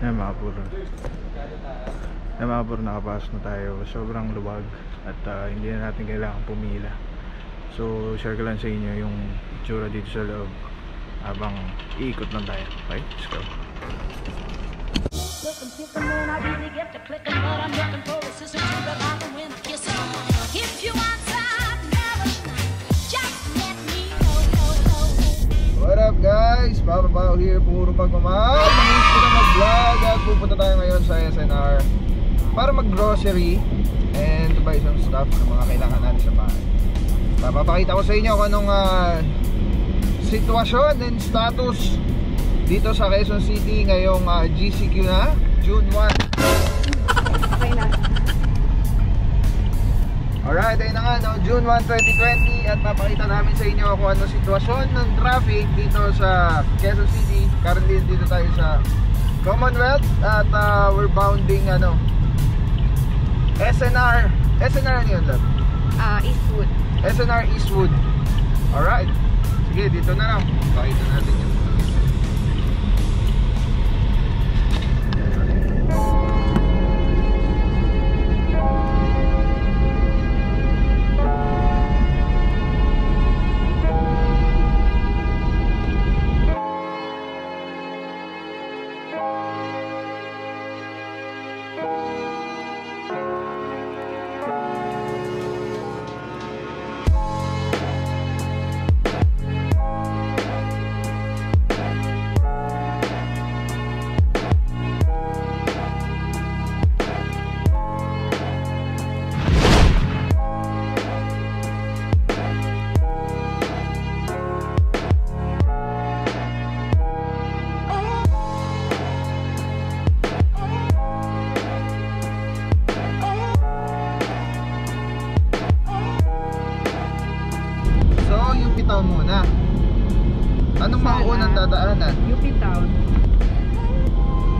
Ayan mga bro, nakapasok na tayo. Sobrang luwag at hindi na natin kailangan pumila. So share ko lang sa inyo yung itsura dito sa loob habang iikot lang tayo. Okay, let's go. What up guys? Papa Bao here, puro pagmamahal. Nangis ko na mag-vlog at pupunta tayo ngayon sa SNR para mag-grocery and to buy some stuff na mga kailangan natin sa bahay. Papakita ko sa inyo kung anong sitwasyon and status dito sa Quezon City ngayong GCQ na June 1. Okay na. Alright, ayun na nga no, June 1, 2020 at papakita namin sa inyo kung ano sitwasyon ng traffic dito sa Quezon City. Currently dito tayo sa Commonwealth at we're bounding SNR. SNR ano yun love? Eastwood. SNR Eastwood. Alright, sige dito na lang. Pakita natin yun. Town muna. Anong mauunang dadaanan? UP Town.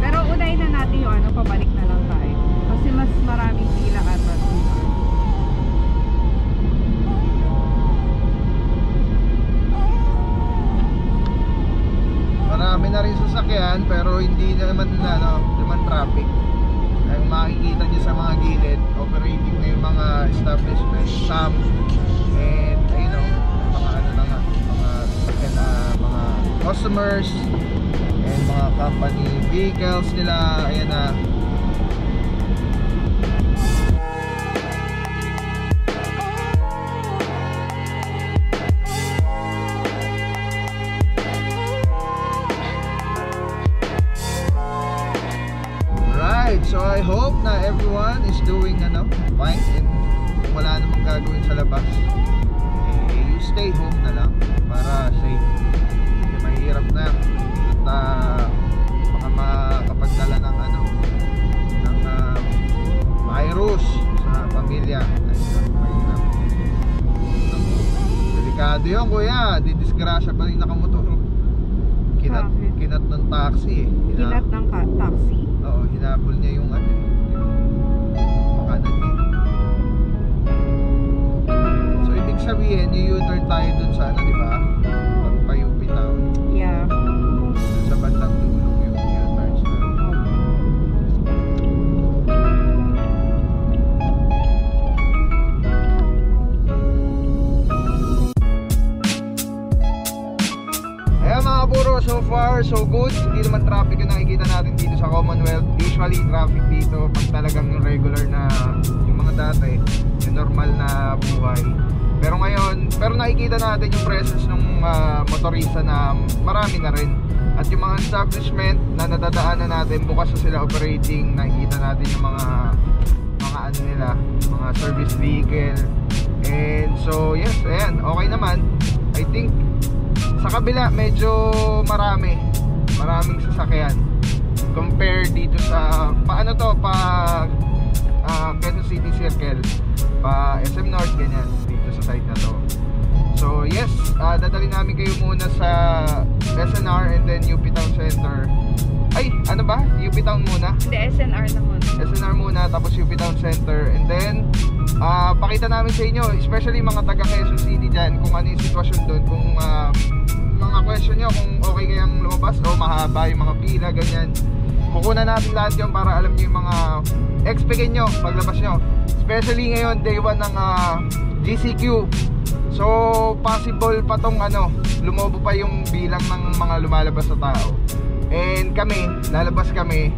Pero unahin na natin yung pabalik na lang tayo. Kasi mas maraming pila ata. Marami na rin sasakyan pero hindi naman traffic. Ay makikita niyo sa mga gilid, operating na yung mga establishment, some and mga customers and mga company vehicles nila. Ayan na. Right, so I hope na everyone is doing fine and kung wala namang gagawin sa labas, you stay home na lang para safe. Kasi mahirap na at baka makapagdala ng virus sa pamilya. Mahirap. Delikado yun kuya, didisgrasya pa rin nakamotor. Kinat ng taxi Kinat ng taxi? Oo, hinabol niya yung makanan niya. So ibig sabihin, u-turn tayo dun sa di ba? Pag-UP Town. Yeah. Sa bandang dulong yung u-turns na. Ayan mga buro, so far so good. Hindi naman traffic yung nakikita natin dito sa Commonwealth. Usually traffic dito pag talagang yung regular na yung mga dati, yung normal na buhay. Pero ngayon, nakikita natin yung presence ng motorista na marami na rin. At yung mga establishment na nadadaanan natin, bukas na sila operating. Nakikita natin yung mga nila, mga service vehicle. And so yes, ayan, okay naman. I think sa kabila medyo maraming sasakyan compare dito sa Quezon City Circle, pa SM North, ganyan dito sa side na to. So yes, dadali namin kayo muna sa SNR and then UP Town Center. Ay, ano ba? UP Town muna? Hindi, SNR naman. SNR muna, tapos UP Town Center. And then, pakita namin sa inyo, especially mga taga Quezon City dyan, kung ano yung sitwasyon doon. Kung mga question nyo, kung okay kayang lumabas o mahaba yung mga pila, ganyan. kukunan natin lahat yun para alam nyo yung mga expectin nyo paglabas nyo. Especially ngayon, day 1 ng GCQ. So possible pa tong lumobo pa yung bilang ng mga lumalabas na tao. And kami, lalabas kami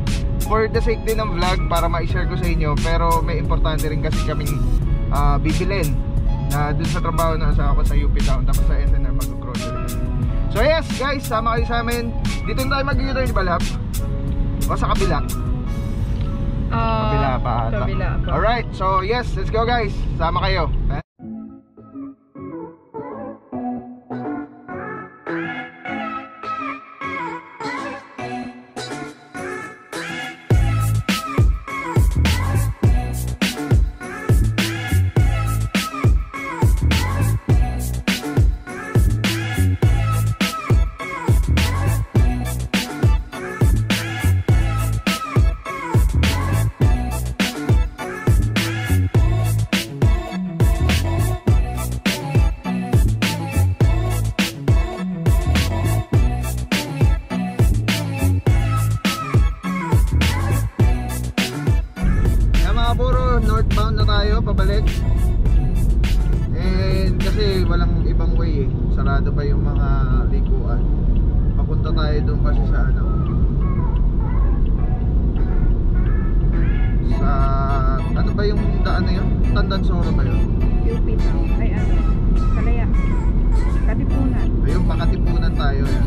for the sake din ng vlog para ma-share ko sa inyo. Pero may importante rin kasi kaming bibilin na dun sa trabaho na ako sa UP Town, tapos sa SNR mag-grocery. So yes guys, sama kayo sa amin. Dito tayo mag-u-turn ba lap? O sa kabila? Kabila pa ata. Kabila pa. Alright, so yes, let's go guys. Sama kayo. Northbound na tayo, pabalik. And kasi walang ibang way eh. Sarado pa yung mga likuan. Papunta tayo doon kasi sa sa ano ba yung daan na yun? Tandansoro ba yun? UP Town. Ay Kalaya. Katipunan. Ayun, Makatipunan tayo yan.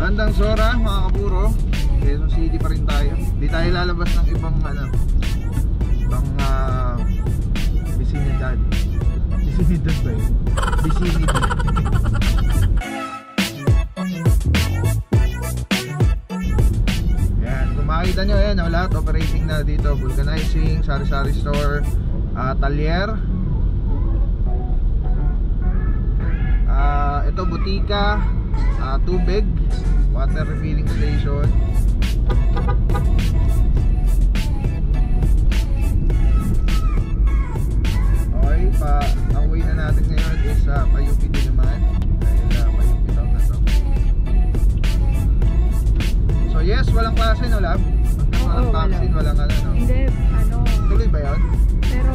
Tandang Sora, mga kaburo. Quezon City pa rin tayo. Di tayo lalabas ng ibang ibang vicinidad. Vicinidad ba yun? Vicinidad. Ayan, kung makikita nyo, ayan, lahat operating na dito. Vulcanizing, sari-sari store, talyer, ito butika, tubig, water refilling station. Okay, ang way na natin ngayon is pa-UP din naman. Dahil pa-UP Town na to. So yes, walang klase no lab? Walang vaccine, walang no? Hindi, tuloy ba yun? pero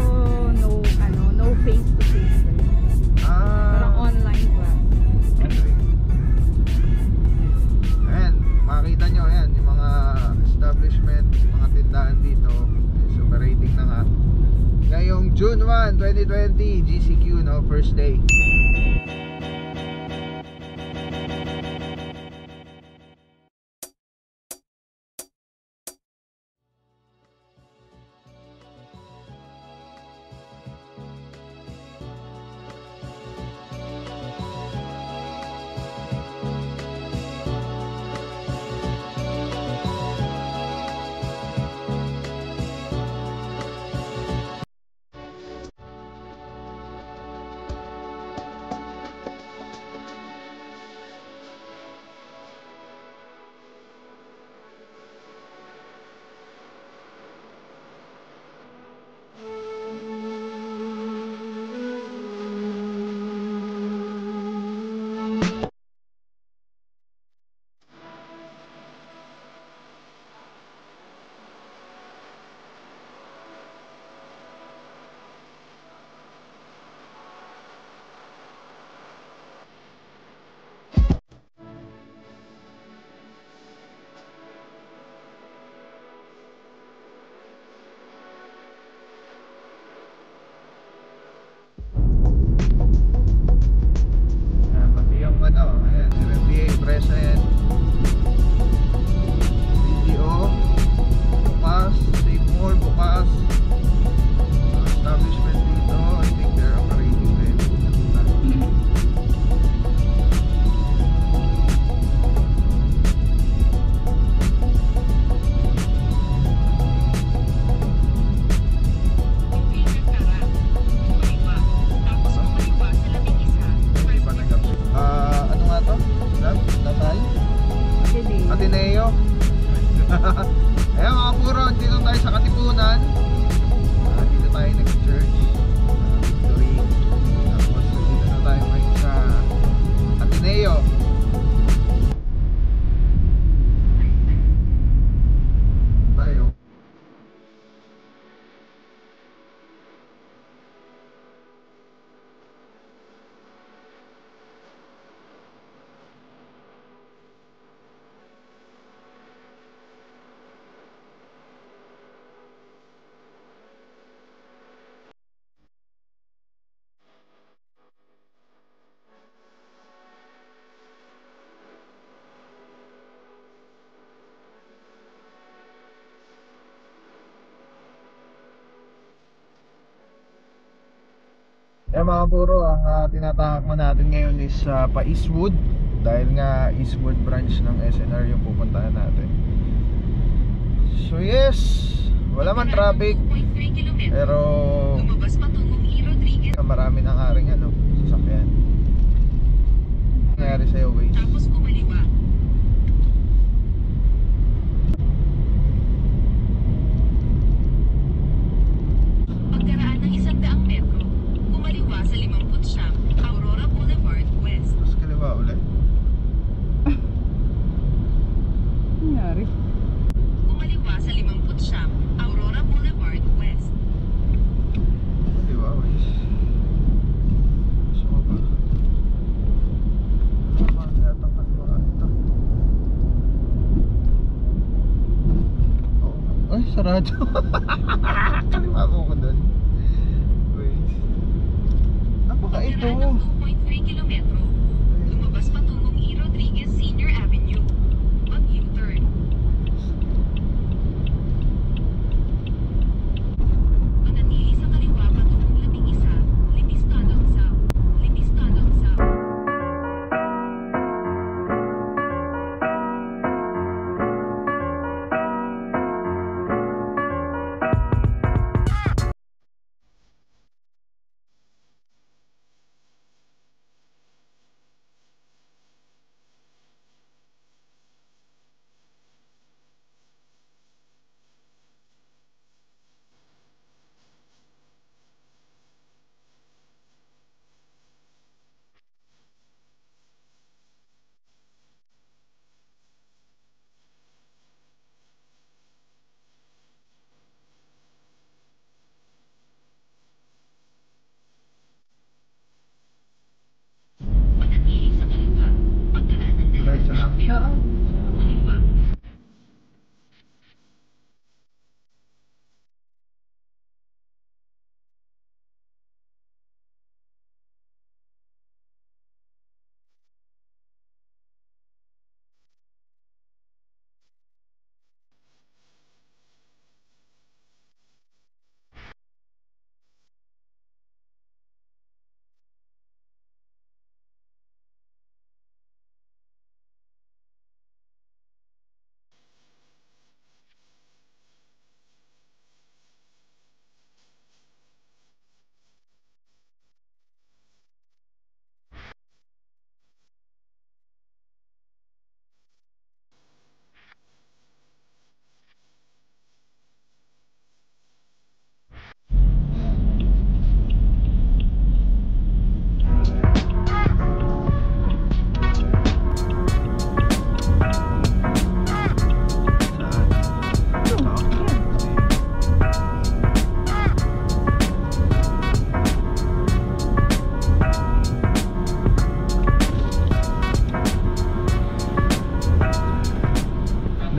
no face to face. Parang online class. Okay. Ayan, makikita nyo, ayan, yung mga establishment, mga tindahan dito is operating na nga. Ngayong June 1, 2020, GCQ, no, first day. Ateneo. Ayan mga puro, dito tayo sa Katipunan. Dito tayo nag-church. Victory. Tapos dito na tayo ngayon sa Ateneo. Tayo. Eh mga puro, ang tinatahak mo natin ngayon is pa Eastwood. Dahil nga Eastwood branch ng SNR yung pupuntahan natin. So yes, wala man traffic. Pero marami nang aring sasakyan. Nangyari sa'yo guys. Tapos kumaliwa. Pagkaraan ng 100 metro, kumaliwa sa 50 Aurora Boulevard West. Tapos kaliwa ulit. Nangyari. Kumaliwa sa 50 Aurora Boulevard West. Kaliwa guys. Gusto mo ba? Tama yata ang kaliwa ito. Oh, ay sarado. Kaliwa ko doon. Wait. Napaka ito. Pagkaraan ng 2.3 kilometro, lumabas patungong E. Rodriguez Senior Avenue. Mag-U-turn. Manatili sa kaliwa patungong 11, Limiscanong South. Limiscanong South. Manatili sa kaliwa. Pagkaraan ng Diretso lang. kaliwa.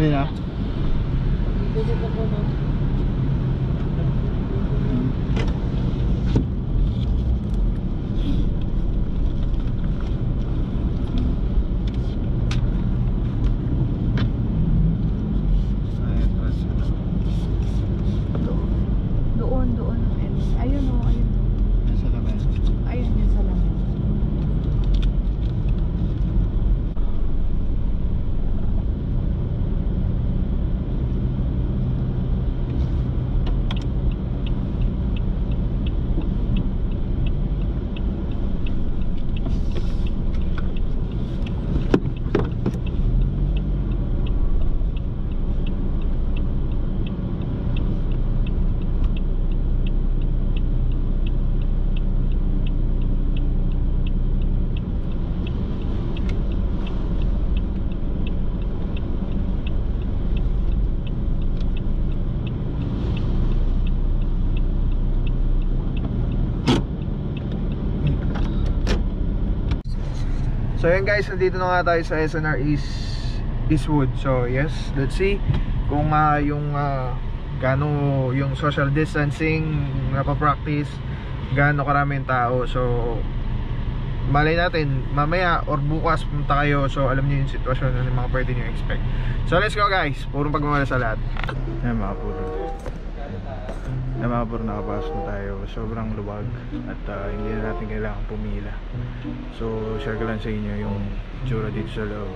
Hindi na. Doon. Ayun o, ayun. Sa laman. Ayun yung salamin. So yun guys, nandito na nga tayo sa SNR Eastwood. So yes, let's see kung yung gaano yung social distancing napapractice, gaano karami yung tao. So malay natin mamaya or bukas punta kayo, so alam niyo yung sitwasyon ng mga pwede niyo expect. So let's go guys, purong pagmamahal sa lahat. Ayan mga puro nakapasok na tayo. Sobrang luwag at hindi na natin kailangan pumila. So share ko lang sa inyo yung tsura dito sa loob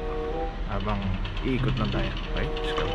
habang iikot lang tayo. Okay, let's go.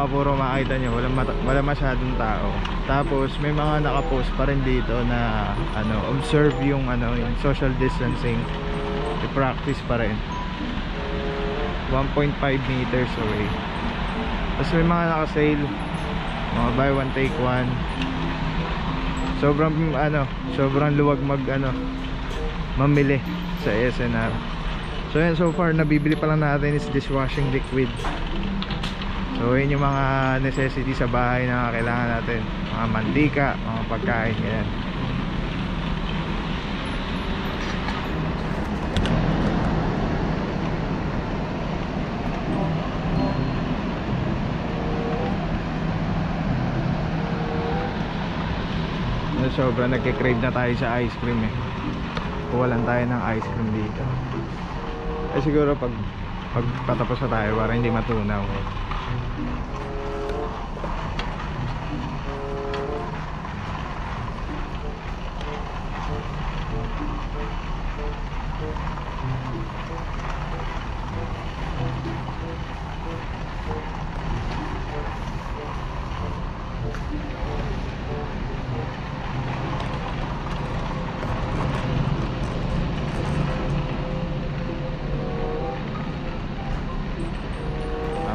Puro makita nyo, wala masyadong tao. Tapos may mga nakapost pa rin dito na observe yung yung social distancing, i-practice pa rin 1.5 meters away. Tapos may mga naka-sale, mga buy one take one. Sobrang luwag mamili sa SNR. So yan, so far nabibili pa lang natin is dishwashing liquid. So yun yung mga necessity sa bahay na kailangan natin, mga mantika, mga pagkain, ganyan. Sobrang nagkikrave na tayo sa ice cream eh. Kuha lang tayo ng ice cream dito. Siguro pag patapos na tayo para hindi matunaw eh.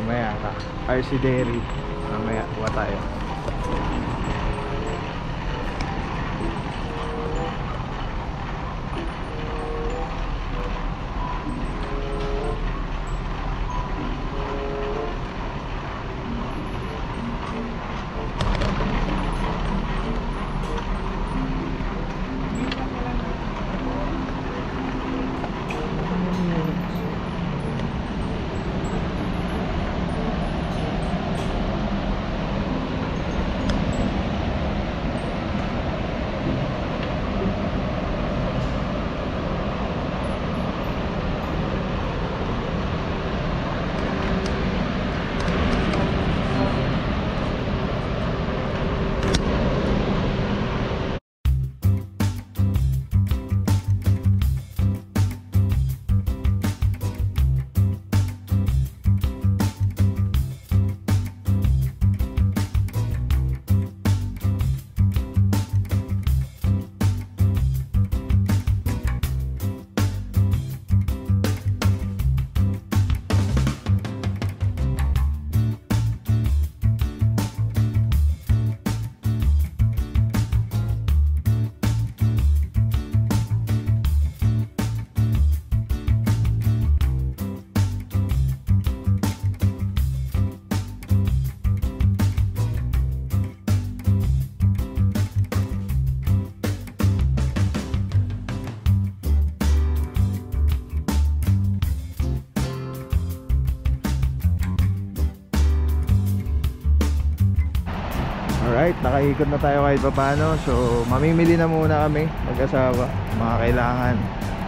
Mamaya RC Dairy, mamaya kuha tayo. Alright, nakaikot na tayo kahit paano. So mamimili na muna kami mag-asawa, mga kailangan.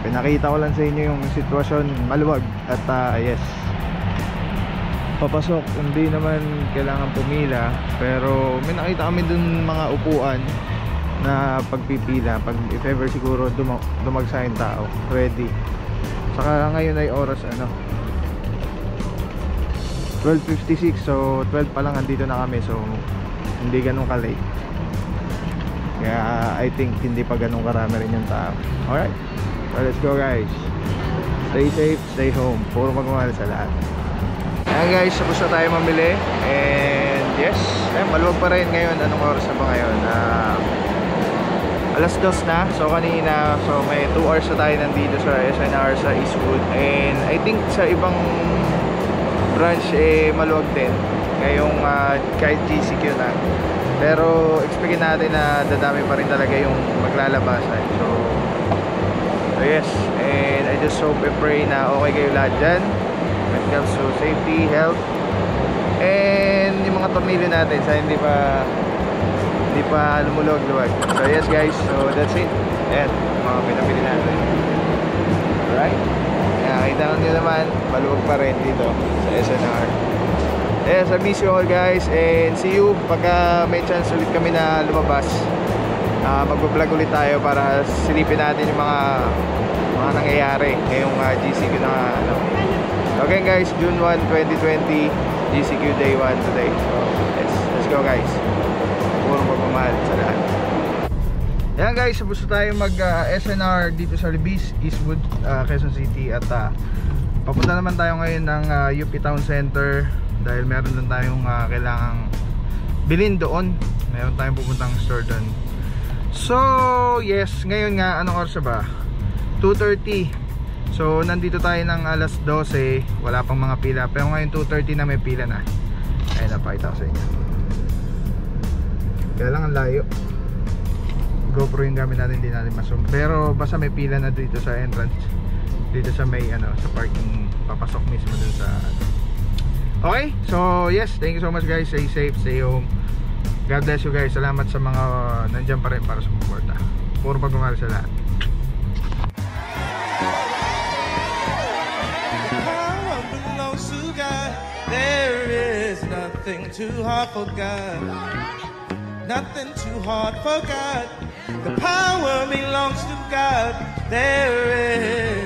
Pinakita ko lang sa inyo yung sitwasyon, maluwag. At yes, papasok, hindi naman kailangan pumila. Pero may nakita kami dun mga upuan na pagpipila, pag if ever siguro dumagsa yung tao, ready. Saka ngayon ay oras 12:56, so 12 pa lang andito na kami. So hindi ganun ka-late. Kaya I think hindi pa ganun karami rin yung tao. Alright, so let's go guys. Stay safe, stay home. Puro magmamahal sa lahat. Ayan guys, tapos na tayo mamili. And yes, maluwag pa rin ngayon. Anong oras na ba ngayon? Alas 2 na. So kanina, so may 2 hours na tayo nandito sa SNR sa Eastwood. And I think sa ibang branch maluwag din ngayong kahit GCQ na. Pero expectin natin na dadami pa rin talaga yung maglalabasan. So yes, and I just hope and pray na okay kayo lahat dyan when it comes to safety, health, and yung mga tornilyo natin sa hindi pa lumuluwag-luwag. So yes guys, so that's it. Ayan, mga pinapili natin. Alright, kita nyo naman, maluwag pa rin dito sa SNR. Yes, I miss you all guys, and see you pagka may chance ulit kami na lumabas. Magbablog ulit tayo para silipin natin yung mga nangyayari ngayong GCQ na ano. Okay guys, June 1, 2020, GCQ day 1 today. So let's go guys. Puro magmamahal sa lahat. Yan guys, supposed tayo mag SNR dito sa Libis, Eastwood, Quezon City. At papunta naman tayo ngayon ng UP Town Center dahil meron lang tayong kailangang bilhin doon. Meron tayong pupuntang store doon. So yes, ngayon nga, anong oras ba? 2:30. So nandito tayo ng alas 12. Wala pang mga pila. Pero ngayon 2:30 na may pila na. Ayun, napakita ko sa inyo. Kaya lang ang layo. GoPro yung gamit natin, hindi natin masum. Pero basta may pila na dito sa entrance. Dito sa may sa parking. Papasok mismo dun sa Okay, so yes, thank you so much guys. Stay safe, stay home. God bless you guys. Salamat sa mga nandiyan pa rin para sumuporta. Puro pagmamahal sa lahat. There is nothing too hard for God. Nothing too hard for God. The power belongs to God. There is